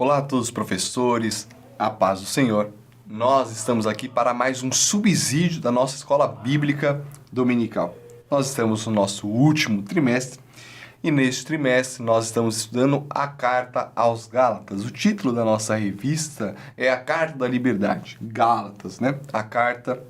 Olá a todos os professores, a paz do Senhor. Nós estamos aqui para mais um subsídio da nossa escola bíblica dominical. Nós estamos no nosso último trimestre e neste trimestre nós estamos estudando a Carta aos Gálatas. O título da nossa revista é a Carta da Liberdade, Gálatas, né? A Carta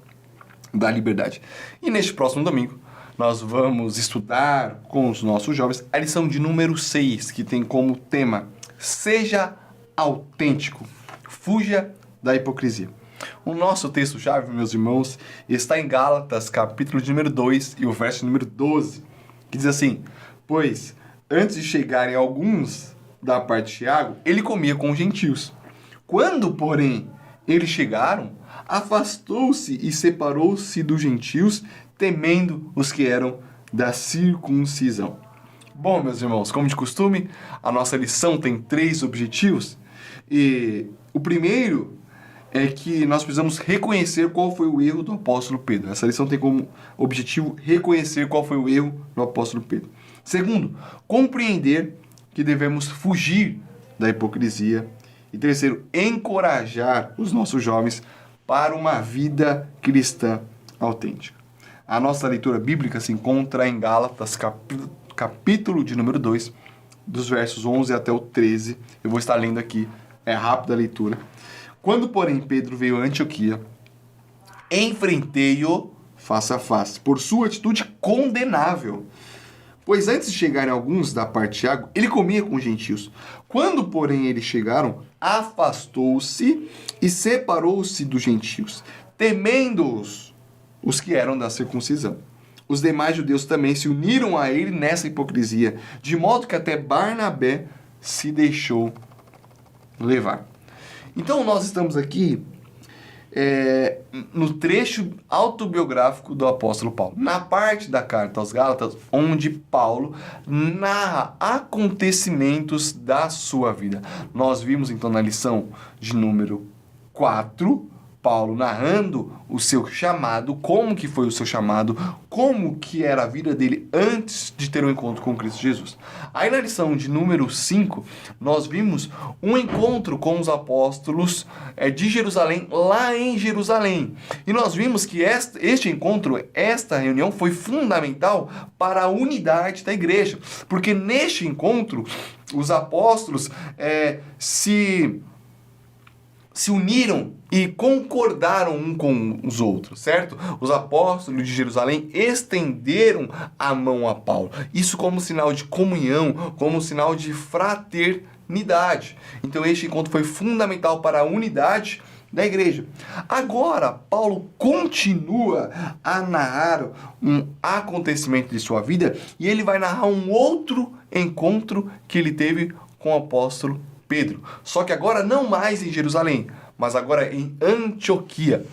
da Liberdade. E neste próximo domingo nós vamos estudar com os nossos jovens a lição de número 6, que tem como tema Seja autêntico, fuja da hipocrisia. O nosso texto-chave, meus irmãos, está em Gálatas, capítulo de número 2 e o verso número 12, que diz assim: Pois, antes de chegarem alguns da parte de Tiago, ele comia com os gentios. Quando, porém, eles chegaram, afastou-se e separou-se dos gentios, temendo os que eram da circuncisão. Bom, meus irmãos, como de costume, a nossa lição tem 3 objetivos. E o primeiro é que nós precisamos reconhecer qual foi o erro do apóstolo Pedro. Essa lição tem como objetivo reconhecer qual foi o erro do apóstolo Pedro. Segundo, compreender que devemos fugir da hipocrisia. E terceiro, encorajar os nossos jovens para uma vida cristã autêntica. A nossa leitura bíblica se encontra em Gálatas, capítulo de número 2, dos versos 11 até o 13. Eu vou estar lendo aqui, é rápida a leitura. Quando, porém, Pedro veio a Antioquia, enfrentei-o face a face, por sua atitude condenável. Pois antes de chegarem alguns da parte de Tiago, ele comia com os gentios. Quando, porém, eles chegaram, afastou-se e separou-se dos gentios, temendo-os, os que eram da circuncisão. Os demais judeus também se uniram a ele nessa hipocrisia, de modo que até Barnabé se deixou levar. Então nós estamos aqui no trecho autobiográfico do apóstolo Paulo, na parte da carta aos Gálatas, onde Paulo narra acontecimentos da sua vida. Nós vimos então na lição de número 4, Paulo narrando o seu chamado, como que foi o seu chamado, como que era a vida dele antes de ter um encontro com Cristo Jesus. Aí na lição de número 5, nós vimos um encontro com os apóstolos de Jerusalém, lá em Jerusalém. E nós vimos que este encontro, esta reunião foi fundamental para a unidade da igreja. Porque neste encontro, os apóstolos se uniram e concordaram um com os outros, certo? Os apóstolos de Jerusalém estenderam a mão a Paulo. Isso como sinal de comunhão, como sinal de fraternidade. Então este encontro foi fundamental para a unidade da igreja. Agora, Paulo continua a narrar um acontecimento de sua vida e ele vai narrar um outro encontro que ele teve com o apóstolo Pedro. Só que agora não mais em Jerusalém, mas agora em Antioquia.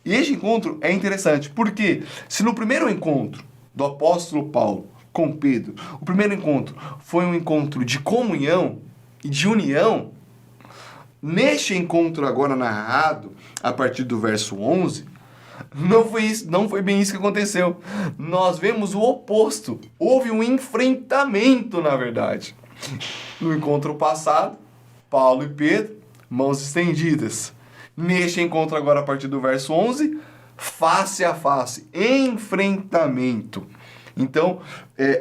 E este encontro é interessante, porque se no primeiro encontro do apóstolo Paulo com Pedro, o primeiro encontro foi um encontro de comunhão e de união, neste encontro agora narrado, a partir do verso 11, não foi bem isso que aconteceu. Nós vemos o oposto. Houve um enfrentamento, na verdade. No encontro passado, Paulo e Pedro, mãos estendidas. Neste encontro agora, a partir do verso 11, face a face, enfrentamento. Então,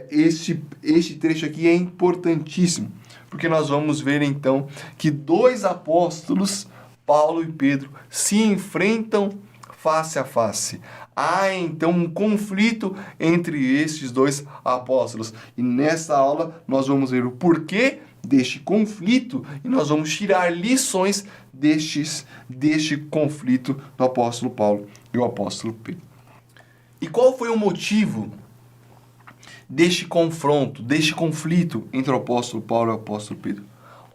este trecho aqui é importantíssimo, porque nós vamos ver então que 2 apóstolos, Paulo e Pedro, se enfrentam face a face. Há então um conflito entre estes 2 apóstolos. E nessa aula nós vamos ver o porquê deste conflito e nós vamos tirar lições deste conflito do apóstolo Paulo e o apóstolo Pedro. E qual foi o motivo deste confronto, deste conflito entre o apóstolo Paulo e o apóstolo Pedro?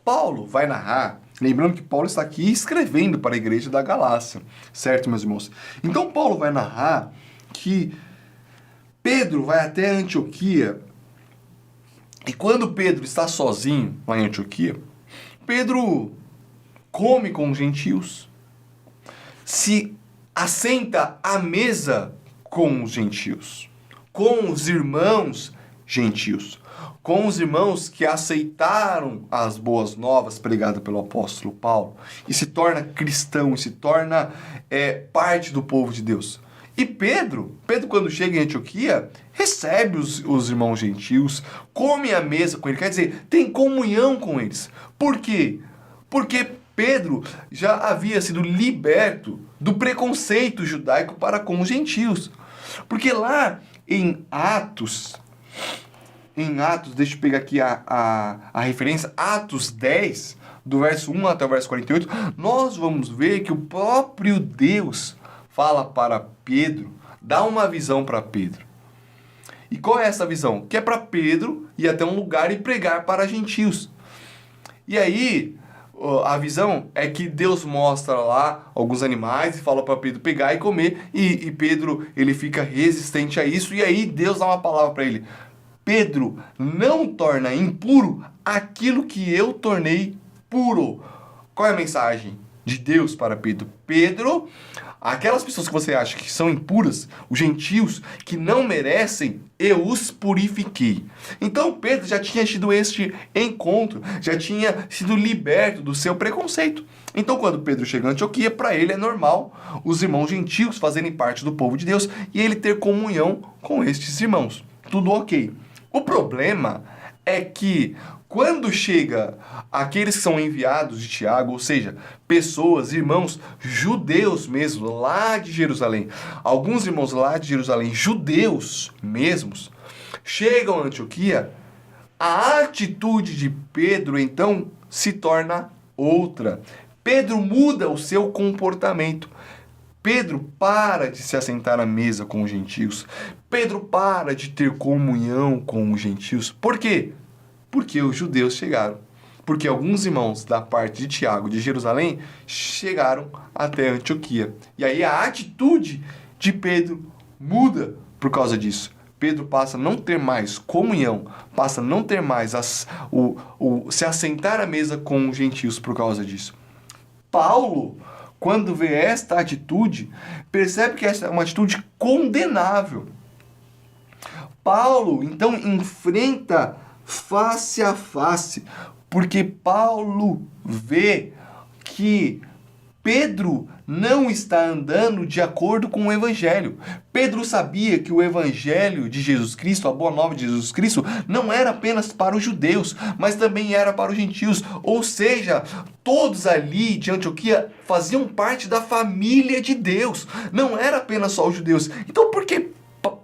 Paulo vai narrar, lembrando que Paulo está aqui escrevendo para a igreja da Galácia, certo, meus irmãos? Então Paulo vai narrar que Pedro vai até Antioquia. E quando Pedro está sozinho lá em Antioquia, Pedro come com os gentios, se assenta à mesa com os gentios, com os irmãos gentios, com os irmãos que aceitaram as boas novas pregadas pelo apóstolo Paulo e se torna cristão, e se torna parte do povo de Deus. E Pedro quando chega em Antioquia, recebe os irmãos gentios, come a mesa com eles, quer dizer, tem comunhão com eles. Por quê? Porque Pedro já havia sido liberto do preconceito judaico para com os gentios. Porque lá em Atos, deixa eu pegar aqui a referência, Atos 10, do verso 1 até o verso 48, nós vamos ver que o próprio Deus fala para Pedro, dá uma visão para Pedro. E qual é essa visão? Que é para Pedro ir até um lugar e pregar para gentios. E aí, a visão é que Deus mostra lá alguns animais e fala para Pedro pegar e comer, e Pedro ele fica resistente a isso, e aí Deus dá uma palavra para ele: Pedro, não torna impuro aquilo que eu tornei puro. Qual é a mensagem de Deus para Pedro? Pedro, aquelas pessoas que você acha que são impuras, os gentios que não merecem, eu os purifiquei. Então Pedro já tinha tido este encontro, já tinha sido liberto do seu preconceito. Então quando Pedro chega em Antioquia, para ele é normal os irmãos gentios fazerem parte do povo de Deus e ele ter comunhão com estes irmãos. Tudo ok. O problema é que quando chega aqueles que são enviados de Tiago, ou seja, pessoas, irmãos judeus mesmo, lá de Jerusalém, alguns irmãos lá de Jerusalém, judeus mesmos, chegam a Antioquia, a atitude de Pedro então se torna outra. Pedro muda o seu comportamento. Pedro para de se assentar à mesa com os gentios. Pedro para de ter comunhão com os gentios. Por quê? Porque os judeus chegaram. Porque alguns irmãos da parte de Tiago, de Jerusalém, chegaram até Antioquia. E aí a atitude de Pedro muda por causa disso. Pedro passa a não ter mais comunhão, passa a não ter mais se assentar à mesa com os gentios por causa disso. Paulo, quando vê esta atitude, percebe que esta é uma atitude condenável. Paulo, então, enfrenta face a face, porque Paulo vê que Pedro não está andando de acordo com o Evangelho. Pedro sabia que o Evangelho de Jesus Cristo, a boa nova de Jesus Cristo, não era apenas para os judeus, mas também era para os gentios. Ou seja, todos ali de Antioquia faziam parte da família de Deus. Não era apenas só os judeus. Então por que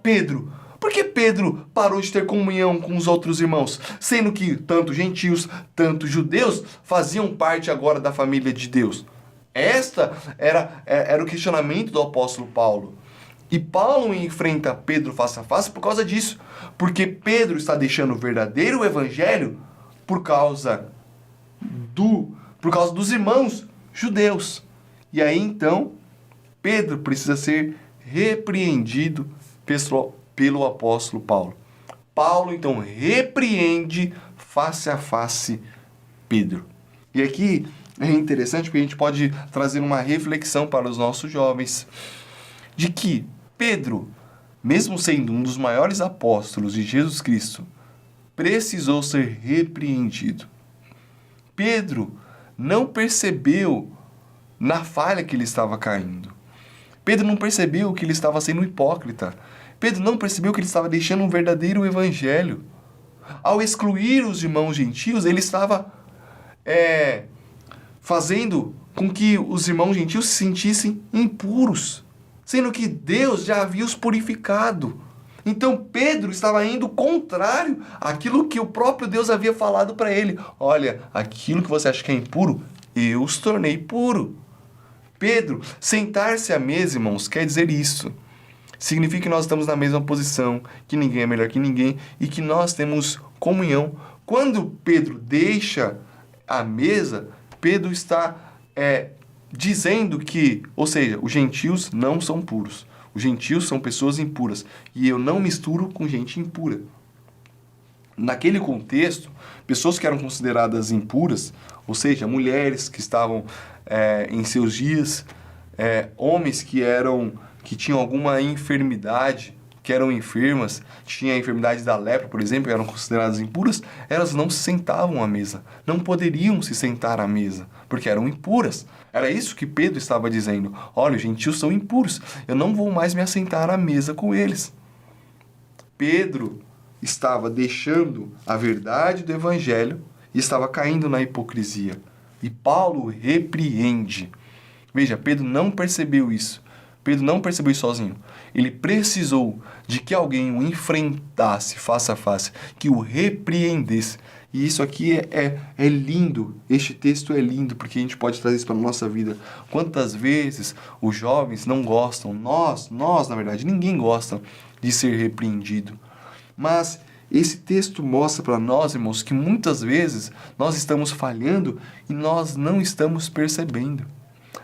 Pedro? Por que Pedro parou de ter comunhão com os outros irmãos? Sendo que tanto gentios, tanto judeus faziam parte agora da família de Deus. Esta era o questionamento do apóstolo Paulo. E Paulo enfrenta Pedro face a face por causa disso. Porque Pedro está deixando o verdadeiro evangelho por causa dos irmãos judeus. E aí então, Pedro precisa ser repreendido pelo apóstolo Paulo. Paulo então repreende face a face Pedro. E aqui é interessante porque a gente pode trazer uma reflexão para os nossos jovens de que Pedro, mesmo sendo um dos maiores apóstolos de Jesus Cristo, precisou ser repreendido. Pedro não percebeu na falha que ele estava caindo. Pedro não percebeu que ele estava sendo hipócrita. Pedro não percebeu que ele estava deixando um verdadeiro evangelho. Ao excluir os irmãos gentios, ele estava fazendo com que os irmãos gentios se sentissem impuros, sendo que Deus já havia os purificado. Então Pedro estava indo contrário àquilo que o próprio Deus havia falado para ele. Olha, aquilo que você acha que é impuro, eu os tornei puro. Pedro, sentar-se à mesa, irmãos, quer dizer isso. Significa que nós estamos na mesma posição, que ninguém é melhor que ninguém e que nós temos comunhão. Quando Pedro deixa a mesa, Pedro está dizendo que, ou seja, os gentios não são puros. Os gentios são pessoas impuras. E eu não misturo com gente impura. Naquele contexto, pessoas que eram consideradas impuras, ou seja, mulheres que estavam em seus dias, homens que tinham alguma enfermidade, que eram enfermas, tinha a enfermidade da lepra, por exemplo, que eram consideradas impuras, elas não se sentavam à mesa, não poderiam se sentar à mesa, porque eram impuras. Era isso que Pedro estava dizendo. Olha, os gentios são impuros, eu não vou mais me assentar à mesa com eles. Pedro estava deixando a verdade do evangelho e estava caindo na hipocrisia. E Paulo repreende. Veja, Pedro não percebeu isso. Pedro não percebeu isso sozinho. Ele precisou de que alguém o enfrentasse face a face, que o repreendesse. E isso aqui é lindo. Este texto é lindo, porque a gente pode trazer isso para a nossa vida. Quantas vezes os jovens não gostam, nós, na verdade, ninguém gosta de ser repreendido. Mas esse texto mostra para nós, irmãos, que muitas vezes nós estamos falhando e nós não estamos percebendo.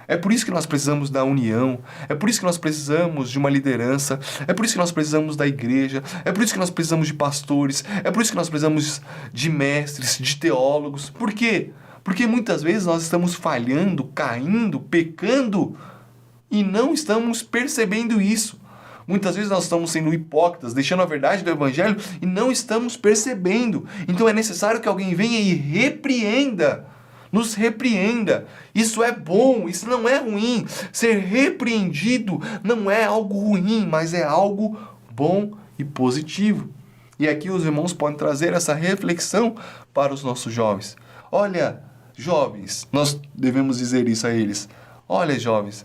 É por isso que nós precisamos da união, é por isso que nós precisamos de uma liderança, é por isso que nós precisamos da igreja, é por isso que nós precisamos de pastores, é por isso que nós precisamos de mestres, de teólogos. Por quê? Porque muitas vezes nós estamos falhando, caindo, pecando e não estamos percebendo isso. Muitas vezes nós estamos sendo hipócritas, deixando a verdade do evangelho e não estamos percebendo. Então é necessário que alguém venha e repreenda. Nos repreenda. Isso é bom, isso não é ruim. Ser repreendido não é algo ruim, mas é algo bom e positivo. E aqui os irmãos podem trazer essa reflexão para os nossos jovens. Olha, jovens, nós devemos dizer isso a eles. Olha, jovens,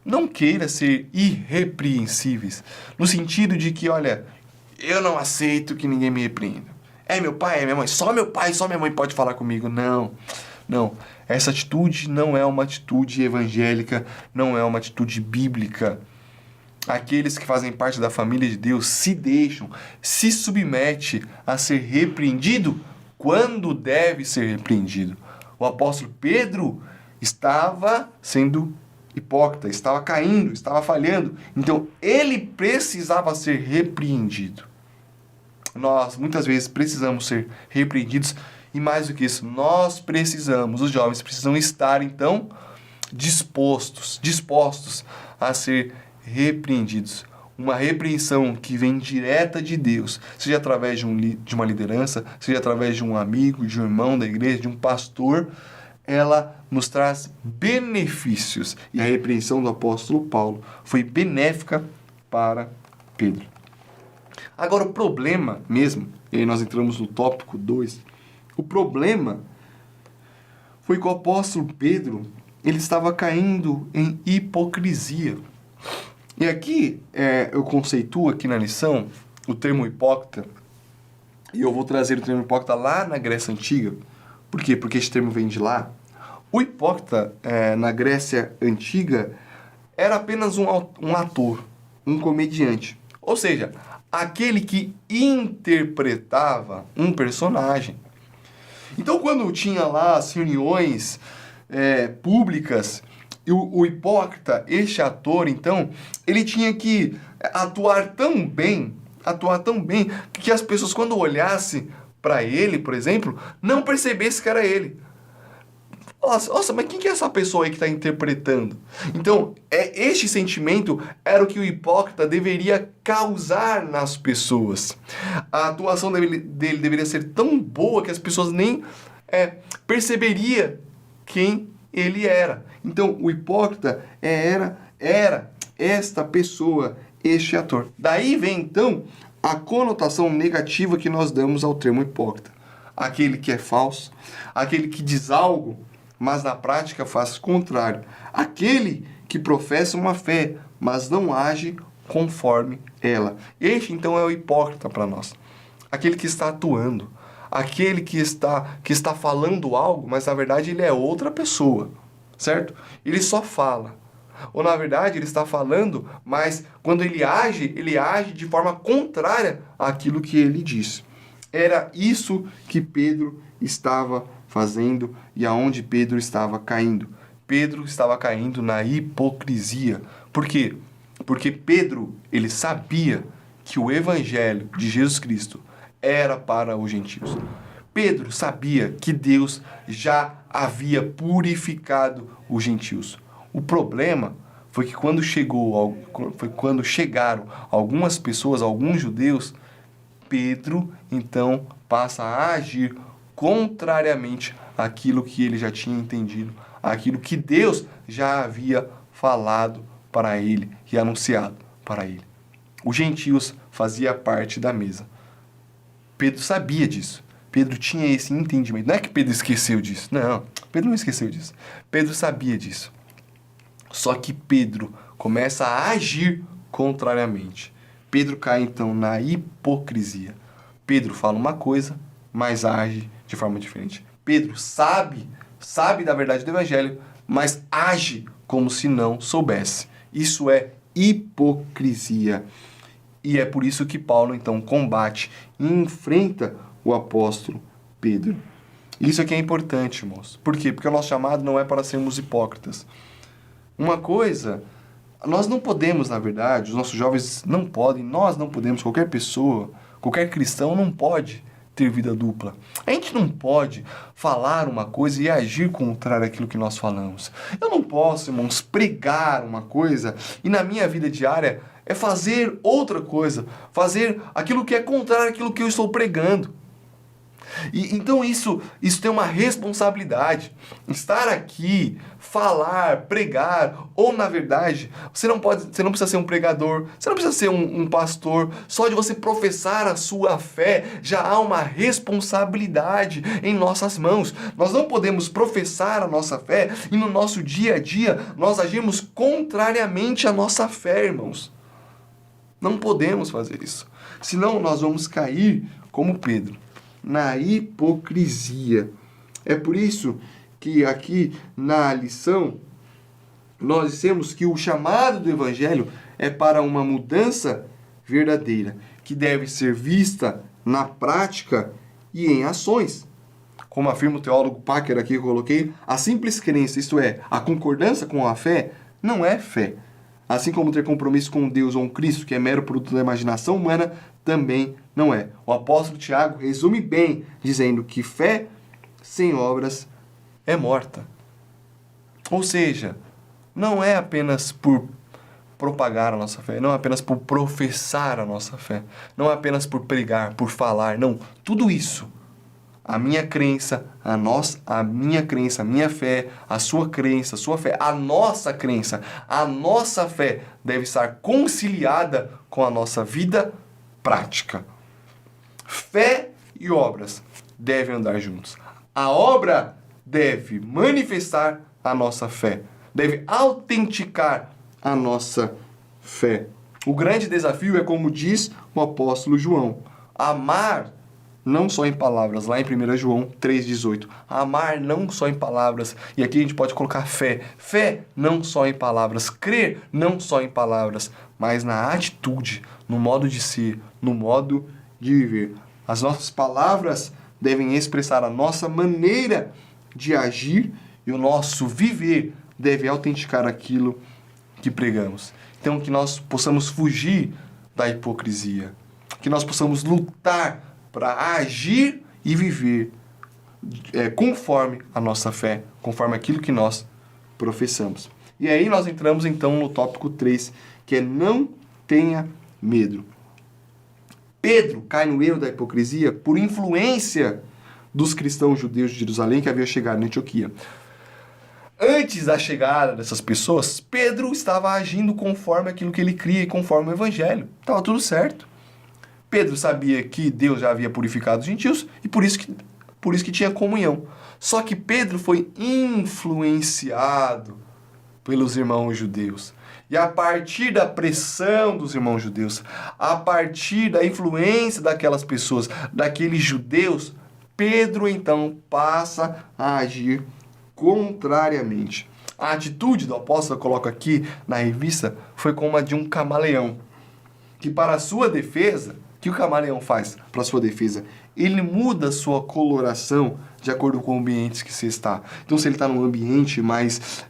não queira ser irrepreensíveis, no sentido de que, olha, eu não aceito que ninguém me repreenda. É meu pai, é minha mãe, só meu pai, só minha mãe pode falar comigo. Não, essa atitude não é uma atitude evangélica, não é uma atitude bíblica. Aqueles que fazem parte da família de Deus se deixam, se submete a ser repreendido quando deve ser repreendido. O apóstolo Pedro estava sendo hipócrita, estava caindo, estava falhando. Então, ele precisava ser repreendido. Nós, muitas vezes, precisamos ser repreendidos. E mais do que isso, nós precisamos, os jovens precisam estar, então, dispostos a ser repreendidos. Uma repreensão que vem direta de Deus, seja através de uma liderança, seja através de um amigo, de um irmão da igreja, de um pastor, ela nos traz benefícios. E a repreensão do apóstolo Paulo foi benéfica para Pedro. Agora, o problema mesmo, e aí nós entramos no tópico 2, o problema foi que o apóstolo Pedro, ele estava caindo em hipocrisia. E aqui, eu conceituo aqui na lição o termo hipócrita, e eu vou trazer o termo hipócrita lá na Grécia Antiga. Por quê? Porque esse termo vem de lá. O hipócrita, na Grécia Antiga, era apenas um ator, um comediante. Ou seja, aquele que interpretava um personagem. Então, quando tinha lá as reuniões públicas, e o hipócrita, este ator, então, ele tinha que atuar tão bem, que as pessoas, quando olhassem para ele, por exemplo, não percebessem que era ele. Nossa, mas quem que é essa pessoa aí que está interpretando? Então, este sentimento era o que o hipócrita deveria causar nas pessoas. A atuação dele deveria ser tão boa que as pessoas nem perceberiam quem ele era. Então, o hipócrita era esta pessoa, este ator. Daí vem, então, a conotação negativa que nós damos ao termo hipócrita. Aquele que é falso, aquele que diz algo, mas na prática faz o contrário. Aquele que professa uma fé, mas não age conforme ela. Este, então, é o hipócrita para nós. Aquele que está atuando. Aquele que está falando algo, mas na verdade ele é outra pessoa. Certo? Ele só fala. Ou na verdade ele está falando, mas quando ele age de forma contrária àquilo que ele disse. Era isso que Pedro estava fazendo e aonde Pedro estava caindo. Pedro estava caindo na hipocrisia. Por quê? Porque Pedro, ele sabia que o evangelho de Jesus Cristo era para os gentios. Pedro sabia que Deus já havia purificado os gentios. O problema foi que quando chegaram algumas pessoas, alguns judeus, Pedro, então, passa a agir contrariamente àquilo que ele já tinha entendido, àquilo que Deus já havia falado para ele e anunciado para ele. Os gentios faziam parte da mesa. Pedro sabia disso. Pedro tinha esse entendimento. Não é que Pedro esqueceu disso. Não, Pedro não esqueceu disso. Pedro sabia disso. Só que Pedro começa a agir contrariamente. Pedro cai, então, na hipocrisia. Pedro fala uma coisa, mas age de forma diferente. Pedro sabe da verdade do evangelho, mas age como se não soubesse. Isso é hipocrisia. E é por isso que Paulo, então, combate e enfrenta o apóstolo Pedro. Isso aqui é importante, irmãos. Por quê? Porque o nosso chamado não é para sermos hipócritas. Uma coisa, nós não podemos, na verdade, os nossos jovens não podem, nós não podemos, qualquer pessoa, qualquer cristão não pode ter vida dupla. A gente não pode falar uma coisa e agir contrário àquilo que nós falamos. Eu não posso, irmãos, pregar uma coisa e na minha vida diária é fazer outra coisa, fazer aquilo que é contrário àquilo que eu estou pregando. E então isso tem uma responsabilidade. Estar aqui, falar, pregar, ou na verdade, você não precisa ser um pregador, você não precisa ser um pastor, só de você professar a sua fé, já há uma responsabilidade em nossas mãos. Nós não podemos professar a nossa fé e no nosso dia a dia nós agimos contrariamente à nossa fé, irmãos. Não podemos fazer isso. Senão nós vamos cair como Pedro, na hipocrisia. É por isso que aqui na lição nós dissemos que o chamado do evangelho é para uma mudança verdadeira, que deve ser vista na prática e em ações. Como afirma o teólogo Packer aqui que eu coloquei, a simples crença, isto é, a concordância com a fé, não é fé. Assim como ter compromisso com Deus ou um Cristo, que é mero produto da imaginação humana, também não é. O apóstolo Tiago resume bem, dizendo que fé sem obras é morta. Ou seja, não é apenas por propagar a nossa fé, não é apenas por professar a nossa fé, não é apenas por pregar, por falar, não. Tudo isso, a minha crença, a minha fé, a sua crença, a sua fé, a nossa crença, a nossa fé deve estar conciliada com a nossa vida prática. Fé e obras devem andar juntos. A obra deve manifestar a nossa fé, deve autenticar a nossa fé. O grande desafio é, como diz o apóstolo João, amar não só em palavras, lá em 1 João 3,18. Amar não só em palavras, e aqui a gente pode colocar fé. Fé não só em palavras, crer não só em palavras, mas na atitude, no modo de ser, no modo de viver. As nossas palavras devem expressar a nossa maneira de agir e o nosso viver deve autenticar aquilo que pregamos. Então, que nós possamos fugir da hipocrisia, que nós possamos lutar para agir e viver conforme a nossa fé, conforme aquilo que nós professamos. E aí nós entramos então no tópico 3, que é não tenha medo. Pedro cai no erro da hipocrisia por influência dos cristãos judeus de Jerusalém que haviam chegado em Antioquia. Antes da chegada dessas pessoas, Pedro estava agindo conforme aquilo que ele cria e conforme o evangelho. Estava tudo certo. Pedro sabia que Deus já havia purificado os gentios e por isso que tinha comunhão. Só que Pedro foi influenciado pelos irmãos judeus. E a partir da pressão dos irmãos judeus, a partir da influência daquelas pessoas, daqueles judeus, Pedro então passa a agir contrariamente. A atitude do apóstolo, eu coloco aqui na revista, foi como a de um camaleão, que para a sua defesa, o que o camaleão faz para a sua defesa? Ele muda a sua coloração de acordo com o ambiente que você está. Então, se ele está num ambiente mais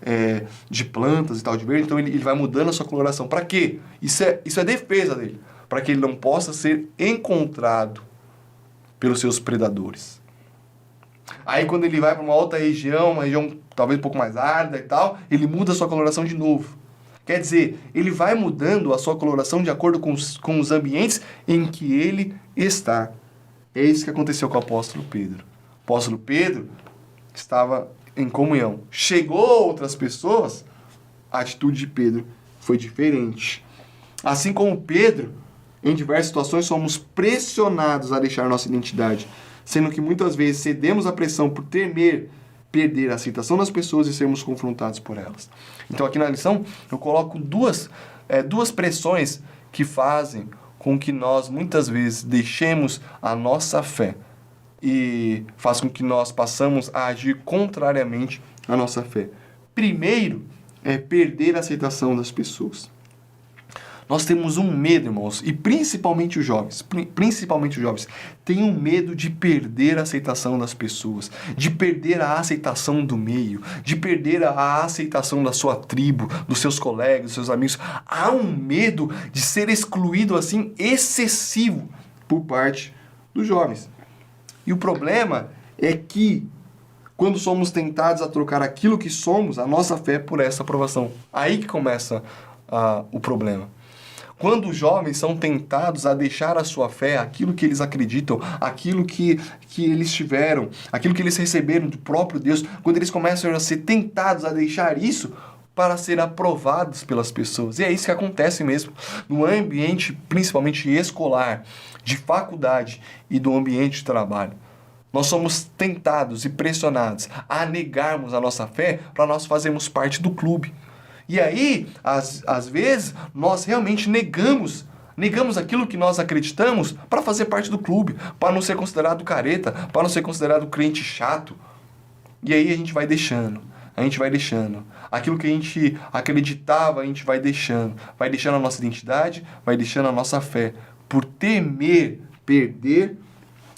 de plantas e tal, de verde, então ele vai mudando a sua coloração. Para quê? Isso é defesa dele. Para que ele não possa ser encontrado pelos seus predadores. Aí, quando ele vai para uma outra região, uma região talvez um pouco mais árida e tal, ele muda a sua coloração de novo. Quer dizer, ele vai mudando a sua coloração de acordo com os ambientes em que ele está. É isso que aconteceu com o apóstolo Pedro. O apóstolo Pedro estava em comunhão. Chegou outras pessoas, a atitude de Pedro foi diferente. Assim como Pedro, em diversas situações somos pressionados a deixar nossa identidade, sendo que muitas vezes cedemos à pressão por temer perder a aceitação das pessoas e sermos confrontados por elas. Então aqui na lição eu coloco duas pressões que fazem com que nós muitas vezes deixemos a nossa fé e faz com que nós passamos a agir contrariamente à nossa fé. Primeiro é perder a aceitação das pessoas. Nós temos um medo, irmãos, e principalmente os jovens, têm um medo de perder a aceitação das pessoas, de perder a aceitação do meio, de perder a aceitação da sua tribo, dos seus colegas, dos seus amigos. Há um medo de ser excluído assim excessivo por parte dos jovens. E o problema é que quando somos tentados a trocar aquilo que somos, a nossa fé por essa aprovação. Aí que começa o problema. Quando os jovens são tentados a deixar a sua fé, aquilo que eles acreditam, aquilo que eles tiveram, aquilo que eles receberam do próprio Deus, quando eles começam a ser tentados a deixar isso para ser aprovados pelas pessoas. E é isso que acontece mesmo no ambiente, principalmente escolar, de faculdade e do ambiente de trabalho. Nós somos tentados e pressionados a negarmos a nossa fé para nós fazermos parte do clube. E aí, às vezes, nós realmente negamos aquilo que nós acreditamos para fazer parte do clube, para não ser considerado careta, para não ser considerado crente chato. E aí a gente vai deixando. Aquilo que a gente acreditava, a gente vai deixando a nossa identidade, vai deixando a nossa fé, por temer perder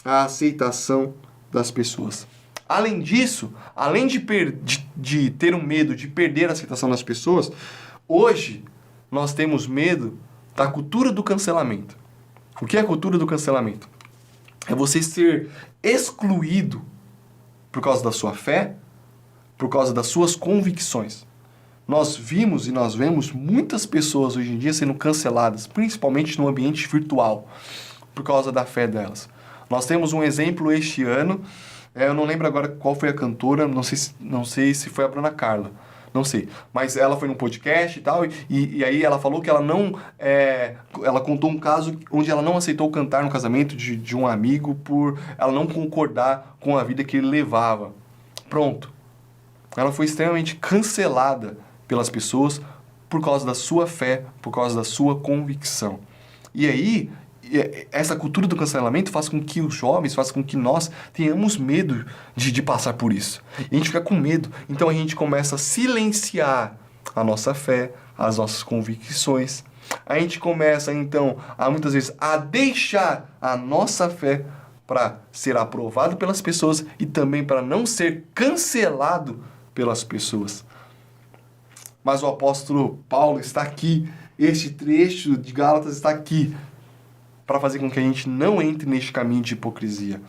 a aceitação das pessoas. Além disso, além de ter um medo de perder a aceitação das pessoas, hoje nós temos medo da cultura do cancelamento. O que é a cultura do cancelamento? É você ser excluído por causa da sua fé, por causa das suas convicções. Nós vimos e nós vemos muitas pessoas hoje em dia sendo canceladas, principalmente no ambiente virtual, por causa da fé delas. Nós temos um exemplo este ano. Eu não lembro agora qual foi a cantora, não sei se foi a Bruna Carla, não sei. Mas ela foi num podcast e tal, e aí ela falou que ela não... ela contou um caso onde ela não aceitou cantar no casamento de um amigo por ela não concordar com a vida que ele levava. Pronto. Ela foi extremamente cancelada pelas pessoas por causa da sua fé, por causa da sua convicção. E aí... essa cultura do cancelamento faz com que os jovens, faz com que nós tenhamos medo de passar por isso. E a gente fica com medo. Então a gente começa a silenciar a nossa fé, as nossas convicções. A gente começa, então, muitas vezes, a deixar a nossa fé para ser aprovado pelas pessoas e também para não ser cancelado pelas pessoas. Mas o apóstolo Paulo está aqui. Este trecho de Gálatas está aqui para fazer com que a gente não entre neste caminho de hipocrisia.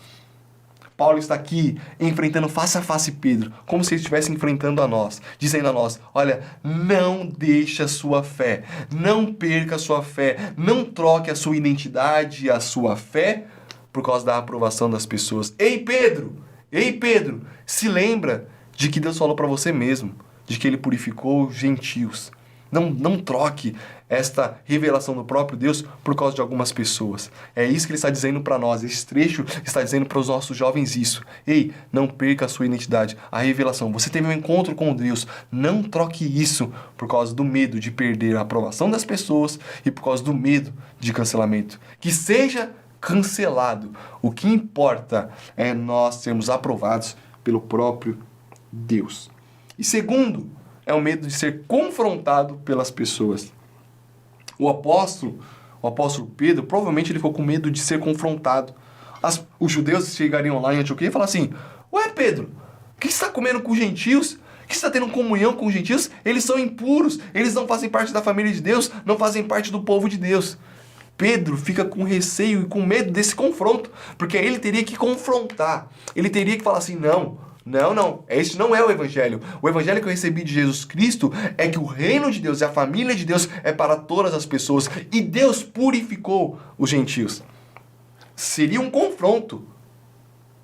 Paulo está aqui enfrentando face a face Pedro, como se ele estivesse enfrentando a nós, dizendo a nós, olha, não deixe a sua fé, não perca a sua fé, não troque a sua identidade, a sua fé, por causa da aprovação das pessoas. Ei Pedro, se lembra de que Deus falou para você mesmo, de que ele purificou os gentios. Não troque esta revelação do próprio Deus por causa de algumas pessoas. É isso que ele está dizendo para nós. Esse trecho está dizendo para os nossos jovens isso. Ei, não perca a sua identidade, a revelação. Você teve um encontro com Deus. Não troque isso por causa do medo de perder a aprovação das pessoas e por causa do medo de cancelamento. Que seja cancelado. O que importa é nós sermos aprovados pelo próprio Deus. E segundo, é o medo de ser confrontado pelas pessoas. O apóstolo Pedro, provavelmente ele ficou com medo de ser confrontado. Os judeus chegariam lá em Antioquia e falaram assim, ué Pedro, o que você está comendo com os gentios? O que você está tendo comunhão com os gentios? Eles são impuros, eles não fazem parte da família de Deus, não fazem parte do povo de Deus. Pedro fica com receio e com medo desse confronto, porque ele teria que confrontar, ele teria que falar assim, não, Não, não. Este não é o evangelho. O evangelho que eu recebi de Jesus Cristo é que o reino de Deus e a família de Deus é para todas as pessoas. E Deus purificou os gentios. Seria um confronto.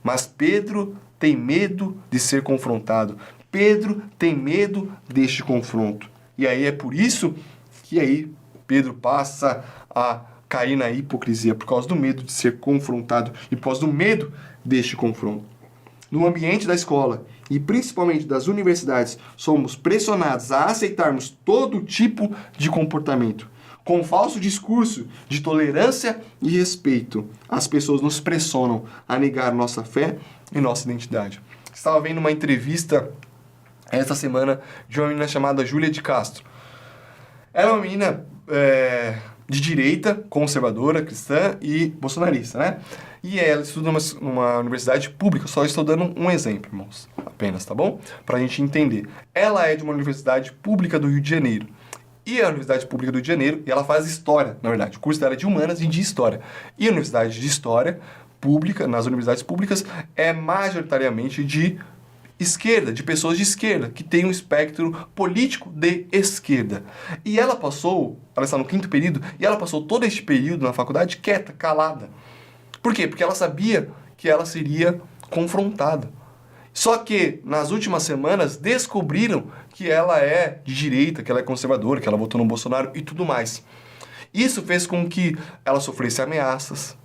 Mas Pedro tem medo de ser confrontado. Pedro tem medo deste confronto. E aí é por isso que aí Pedro passa a cair na hipocrisia, por causa do medo de ser confrontado e por causa do medo deste confronto. No ambiente da escola e principalmente das universidades, somos pressionados a aceitarmos todo tipo de comportamento. Com falso discurso de tolerância e respeito, as pessoas nos pressionam a negar nossa fé e nossa identidade. Estava vendo uma entrevista esta semana de uma menina chamada Júlia de Castro. Ela é uma menina de direita, conservadora, cristã e bolsonarista, né? E ela estuda numa universidade pública, só estou dando um exemplo, irmãos, apenas, tá bom? Pra gente entender. Ela é de uma universidade pública do Rio de Janeiro. E a Universidade Pública do Rio de Janeiro, e ela faz história, na verdade. O curso dela é de humanas e de história. E a Universidade de História pública, nas universidades públicas, é majoritariamente de esquerda, de pessoas de esquerda, que tem um espectro político de esquerda. E ela está no 5º período, e ela passou todo este período na faculdade quieta, calada. Por quê? Porque ela sabia que ela seria confrontada. Só que, nas últimas semanas, descobriram que ela é de direita, que ela é conservadora, que ela votou no Bolsonaro e tudo mais. Isso fez com que ela sofresse ameaças,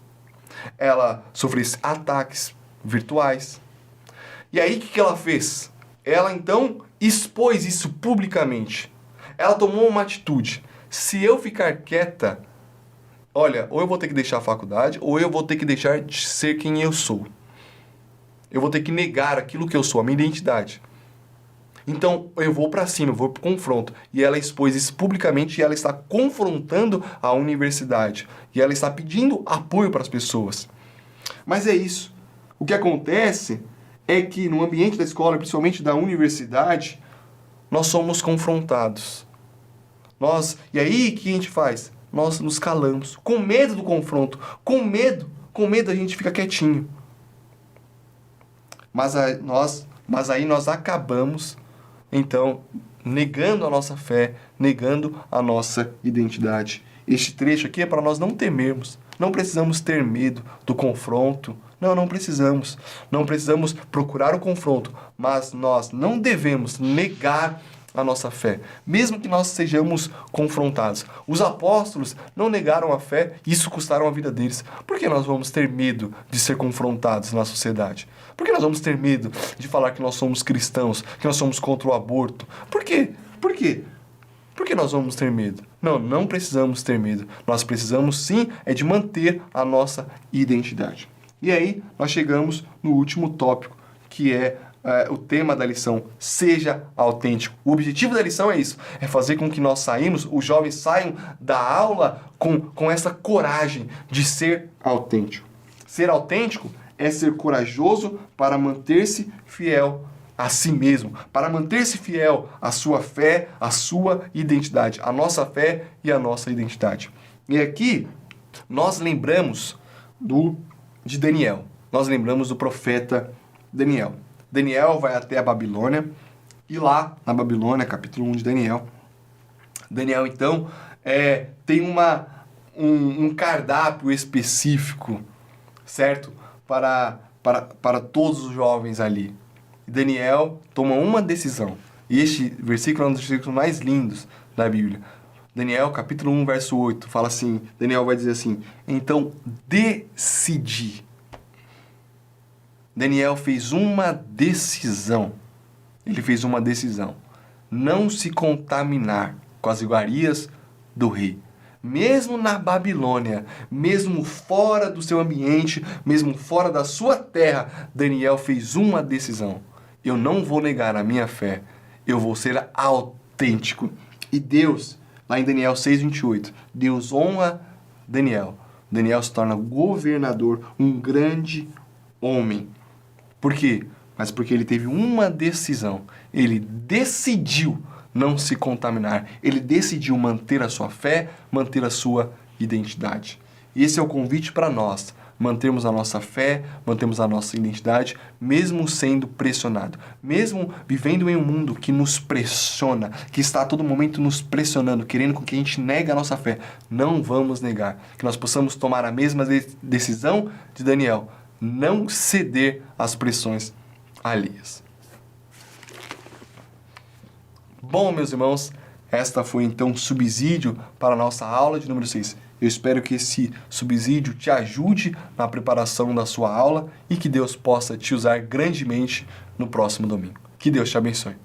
ela sofresse ataques virtuais. E aí, o que ela fez? Ela, então, expôs isso publicamente. Ela tomou uma atitude. Se eu ficar quieta, olha, ou eu vou ter que deixar a faculdade, ou eu vou ter que deixar de ser quem eu sou. Eu vou ter que negar aquilo que eu sou, a minha identidade. Então, eu vou para cima, eu vou para o confronto. E ela expôs isso publicamente e ela está confrontando a universidade. E ela está pedindo apoio para as pessoas. Mas é isso. O que acontece é que no ambiente da escola, principalmente da universidade, nós somos confrontados. E aí, o que a gente faz? Nós nos calamos, com medo do confronto, com medo a gente fica quietinho. Mas aí nós acabamos, então, negando a nossa fé, negando a nossa identidade. Este trecho aqui é para nós não temermos. Não precisamos ter medo do confronto. Não precisamos. Não precisamos procurar o confronto. Mas nós não devemos negar a nossa fé, mesmo que nós sejamos confrontados. Os apóstolos não negaram a fé e isso custaram a vida deles. Por que nós vamos ter medo de ser confrontados na sociedade? Por que nós vamos ter medo de falar que nós somos cristãos, que nós somos contra o aborto? Por quê? Por quê? Por que nós vamos ter medo? Não precisamos ter medo. Nós precisamos sim de manter a nossa identidade. E aí nós chegamos no último tópico, que é o tema da lição, seja autêntico. O objetivo da lição é isso, é fazer com que os jovens saiam da aula com essa coragem de ser autêntico. Ser autêntico é ser corajoso para manter-se fiel a si mesmo, para manter-se fiel à sua fé, à sua identidade, à nossa fé e à nossa identidade. E aqui nós lembramos de Daniel, nós lembramos do profeta Daniel. Daniel vai até a Babilônia, e lá na Babilônia, capítulo 1 de Daniel, então, tem um cardápio específico, certo? Para todos os jovens ali. E Daniel toma uma decisão. E este versículo é um dos versículos mais lindos da Bíblia. Daniel, capítulo 1, verso 8, fala assim, Daniel vai dizer assim, então decidi. Daniel fez uma decisão. Ele fez uma decisão. Não se contaminar com as iguarias do rei. Mesmo na Babilônia, mesmo fora do seu ambiente, mesmo fora da sua terra, Daniel fez uma decisão. Eu não vou negar a minha fé. Eu vou ser autêntico. E Deus, lá em Daniel 6:28, Deus honra Daniel. Daniel se torna governador, um grande homem. Por quê? Mas porque ele teve uma decisão. Ele decidiu não se contaminar. Ele decidiu manter a sua fé, manter a sua identidade. E esse é o convite para nós. mantermos a nossa fé, mantermos a nossa identidade, mesmo sendo pressionado, mesmo vivendo em um mundo que nos pressiona, que está a todo momento nos pressionando, querendo que a gente negue a nossa fé. Não vamos negar, que nós possamos tomar a mesma decisão de Daniel, não ceder às pressões alheias. Bom, meus irmãos, esta foi então um subsídio para a nossa aula de número 6. Eu espero que esse subsídio te ajude na preparação da sua aula e que Deus possa te usar grandemente no próximo domingo. Que Deus te abençoe.